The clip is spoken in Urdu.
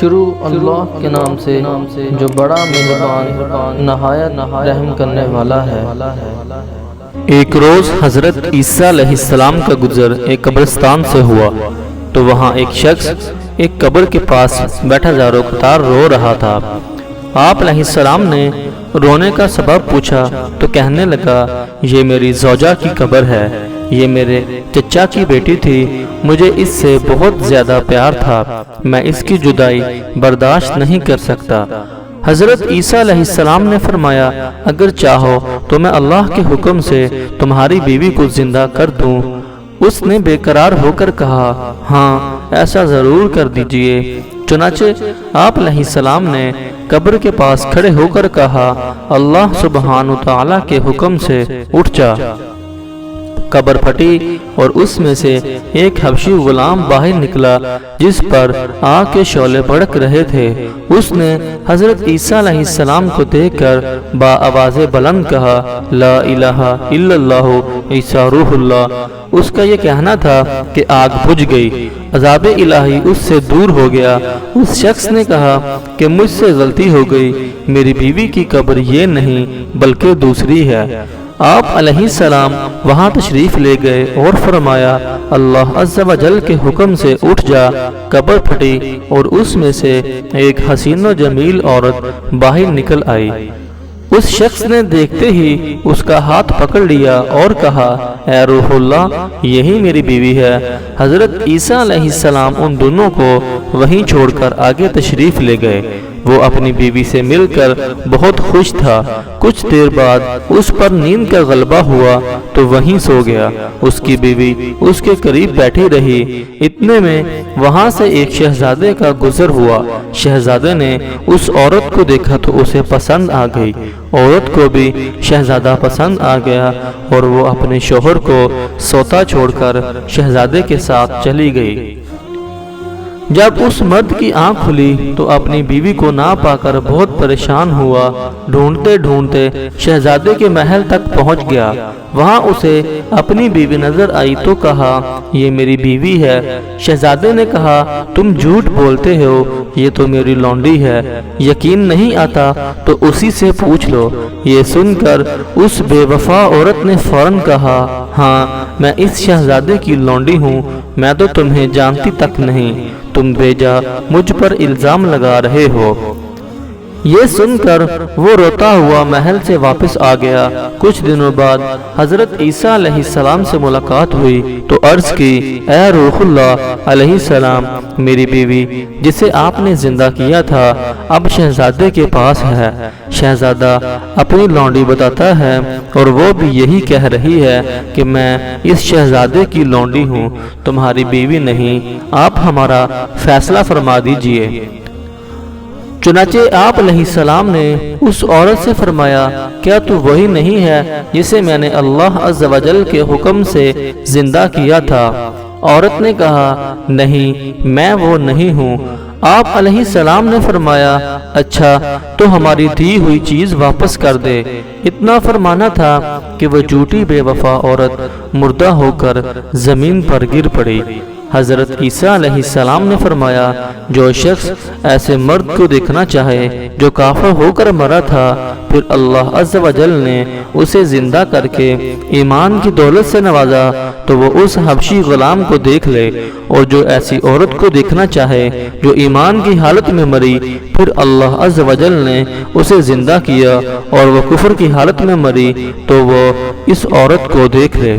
شروع اللہ کے نام سے جو بڑا مہربان نہایت رحم کرنے والا ہے۔ ایک روز حضرت عیسیٰ علیہ السلام کا گزر ایک قبرستان سے ہوا تو وہاں ایک شخص ایک قبر کے پاس بیٹھا زارو قطار رو رہا تھا۔ آپ علیہ السلام نے رونے کا سبب پوچھا تو کہنے لگا، یہ میری زوجہ کی قبر ہے، یہ میرے چچا کی بیٹی تھی، مجھے اس سے بہت زیادہ پیار تھا، میں اس کی جدائی برداشت نہیں کر سکتا۔ حضرت عیسیٰ علیہ السلام نے فرمایا، اگر چاہو تو میں اللہ کے حکم سے تمہاری بیوی کو زندہ کر دوں۔ اس نے بے قرار ہو کر کہا، ہاں ایسا ضرور کر دیجئے۔ چنانچہ آپ علیہ السلام نے قبر کے پاس کھڑے ہو کر کہا، اللہ سبحانہ وتعالی کے حکم سے اٹھ جا۔ قبر پھٹی اور اس میں سے ایک حبشی غلام باہر نکلا جس پر آگ کے شعلے بھڑک رہے تھے۔ اس نے حضرت عیسیٰ علیہ السلام کو دیکھ کر با آواز بلند کہا، لا الہ الا اللہ عیسیٰ روح اللہ۔ اس کا یہ کہنا تھا کہ آگ بجھ گئی، عذاب الہی اس سے دور ہو گیا۔ اس شخص نے کہا کہ مجھ سے غلطی ہو گئی، میری بیوی کی قبر یہ نہیں بلکہ دوسری ہے۔ آپ علیہ السلام وہاں تشریف لے گئے اور فرمایا، اللہ عز و جل کے حکم سے اٹھ جا۔ قبر پھٹی اور اس میں سے ایک حسین و جمیل عورت باہر نکل آئی۔ اس شخص نے دیکھتے ہی اس کا ہاتھ پکڑ لیا اور کہا، اے روح اللہ، یہی میری بیوی ہے۔ حضرت عیسیٰ علیہ السلام ان دونوں کو وہیں چھوڑ کر آگے تشریف لے گئے۔ وہ اپنی بیوی سے مل کر بہت خوش تھا۔ کچھ دیر بعد اس پر نیند کا غلبہ ہوا تو وہیں سو گیا۔ اس کی بیوی اس کے قریب بیٹھی رہی۔ اتنے میں وہاں سے ایک شہزادے کا گزر ہوا۔ شہزادے نے اس عورت کو دیکھا تو اسے پسند آ گئی۔ عورت کو بھی شہزادہ پسند آ گیا اور وہ اپنے شوہر کو سوتا چھوڑ کر شہزادے کے ساتھ چلی گئی۔ جب اس مرد کی آنکھ کھلی تو اپنی بیوی کو نہ پا کر بہت پریشان ہوا۔ ڈھونڈتے ڈھونڈتے شہزادے کے محل تک پہنچ گیا۔ وہاں اسے اپنی بیوی نظر آئی تو کہا، یہ میری بیوی ہے۔ شہزادے نے کہا، تم جھوٹ بولتے ہو، یہ تو میری لونڈی ہے، یقین نہیں آتا تو اسی سے پوچھ لو۔ یہ سن کر اس بے وفا عورت نے فوراً کہا، ہاں میں اس شہزادے کی لونڈی ہوں، میں تو تمہیں جانتی تک نہیں، تم بیجا مجھ پر الزام لگا رہے ہو۔ یہ سن کر وہ روتا ہوا محل سے واپس آ گیا۔ کچھ دنوں بعد حضرت عیسیٰ علیہ السلام سے ملاقات ہوئی تو عرض کی، اے روح اللہ علیہ السلام، میری بیوی جسے آپ نے زندہ کیا تھا اب شہزادے کے پاس ہے۔ شہزادہ اپنی لونڈی بتاتا ہے اور وہ بھی یہی کہہ رہی ہے کہ میں اس شہزادے کی لونڈی ہوں، تمہاری بیوی نہیں، آپ ہمارا فیصلہ فرما دیجئے۔ چنانچہ آپ علیہ السلام نے اس عورت سے فرمایا، کیا تو وہی نہیں ہے جسے میں نے اللہ عز و جل کے حکم سے زندہ کیا تھا؟ عورت نے کہا، نہیں میں وہ نہیں ہوں۔ آپ علیہ السلام نے فرمایا، اچھا تو ہماری دی ہوئی چیز واپس کر دے۔ اتنا فرمانا تھا کہ وہ جھوٹی بے وفا عورت مردہ ہو کر زمین پر گر پڑی۔ حضرت عیسیٰ علیہ السلام نے فرمایا، جو شخص ایسے مرد کو دیکھنا چاہے جو کافر ہو کر مرا تھا، پھر اللہ عز و جل نے اسے زندہ کر کے ایمان کی دولت سے نوازا تو وہ اس حبشی غلام کو دیکھ لے، اور جو ایسی عورت کو دیکھنا چاہے جو ایمان کی حالت میں مری، پھر اللہ عز و جل نے اسے زندہ کیا اور وہ کفر کی حالت میں مری، تو وہ اس عورت کو دیکھ لے۔